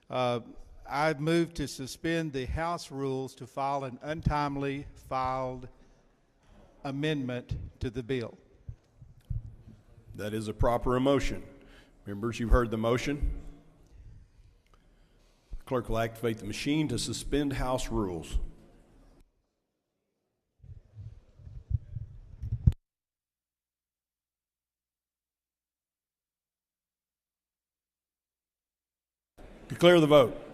I've moved to suspend the House rules to file an untimely filed amendment to the bill. That is a proper motion. Members, you've heard the motion. The clerk will activate the machine to suspend House rules. Declare the vote.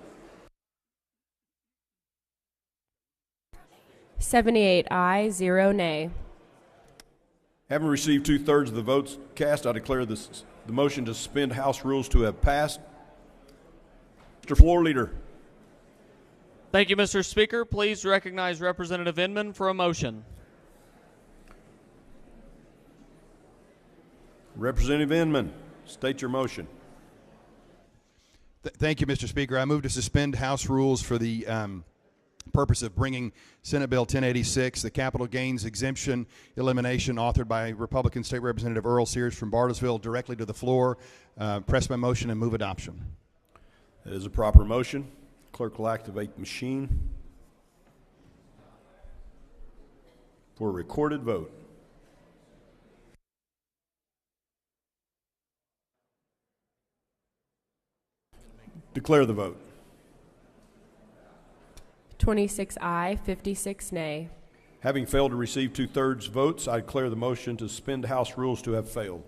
78 aye, 0 nay. Having received 2/3 of the votes cast, I declare the motion to suspend House rules to have passed. Mr. Floor Leader. Thank you, Mr. Speaker. Please recognize Representative Inman for a motion. Representative Inman, state your motion. Thank you, Mr. Speaker. I move to suspend House rules for the purpose of bringing Senate Bill 1086, the capital gains exemption elimination, authored by Republican State Representative Earl Sears from Bartlesville, directly to the floor. Press my motion and move adoption. That is a proper motion. Clerk will activate the machine for a recorded vote. Declare the vote. 26 aye, 56 nay. Having failed to receive 2/3 votes, I declare the motion to suspend House rules to have failed.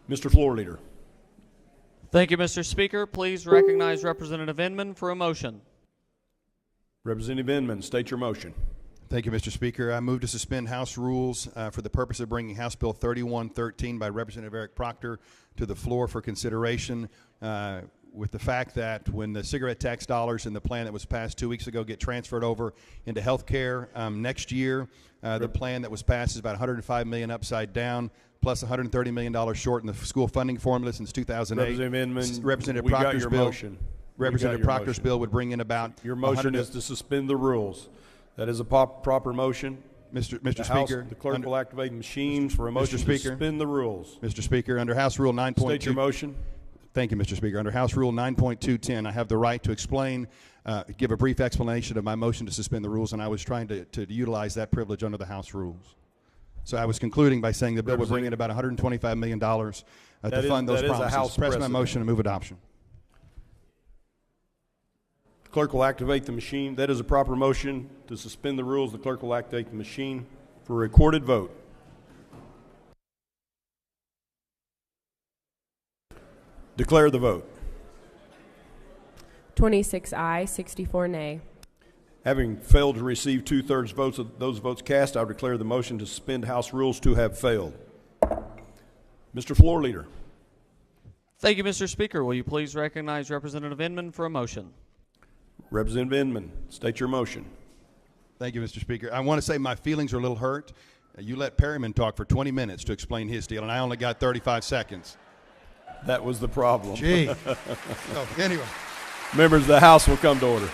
Mr. Floor Leader. Thank you, Mr. Speaker. Please recognize Representative Inman for a motion. Representative Inman, state your motion. Thank you, Mr. Speaker. I move to suspend House rules for the purpose of bringing House Bill 3113 by Representative Eric Proctor to the floor for consideration, with the fact that when the cigarette tax dollars in the plan that was passed 2 weeks ago get transferred over into health care next year, the plan that was passed is about $105 million upside down, plus $130 million short in the school funding formula since 2008. Representative Inman, Representative we got Proctor's your bill. motion. Representative Proctor's bill would bring in about your motion is to suspend the rules. That is a proper motion. Mr. Speaker, the clerk will activate the machine for a motion to suspend the rules. Mr. Speaker, under House Rule 9.2. State your motion. Thank you, Mr. Speaker. Under House Rule 9.210, I have the right to explain, give a brief explanation of my motion to suspend the rules, and I was trying to utilize that privilege under the House rules. So I was concluding by saying the bill would bring in about $125 million to fund those promises. Press my motion and move adoption. The clerk will activate the machine. That is a proper motion to suspend the rules. The clerk will activate the machine for a recorded vote. Declare the vote. 26 aye, 64 nay. Having failed to receive 2/3 votes of those votes cast, I declare the motion to suspend House rules to have failed. Mr. Floor Leader. Thank you, Mr. Speaker. Will you please recognize Representative Inman for a motion? Representative Inman, state your motion. Thank you, Mr. Speaker. I want to say my feelings are a little hurt. You let Perryman talk for 20 minutes to explain his deal, and I only got 35 seconds. That was the problem. Gee. Oh, anyway. Members of the House will come to order.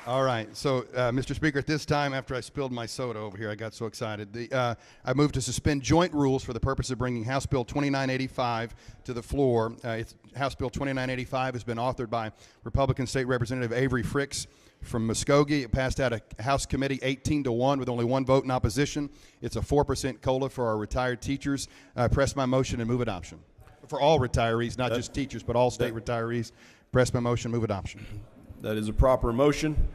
All right. So, Mr. Speaker, at this time, after I spilled my soda over here, I got so excited. I move to suspend joint rules for the purpose of bringing House Bill 2985 to the floor. House Bill 2985 has been authored by Republican State Representative Avery Fricks from Muskogee. It passed out of House Committee 18-1 with only one vote in opposition. It's a 4% COLA for our retired teachers. Press my motion and move adoption. For all retirees, not just teachers, but all state retirees. Press my motion, move adoption. That is a proper motion.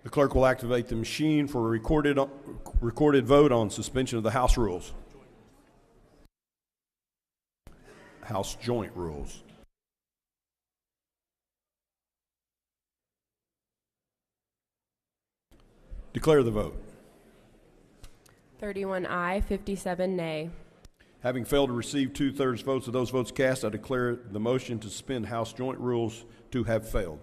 The clerk will activate the machine for a recorded vote on suspension of the House rules. House joint rules. Declare the vote. 31 aye, 57 nay. Having failed to receive 2/3 votes of those votes cast, I declare the motion to suspend House joint rules to have failed.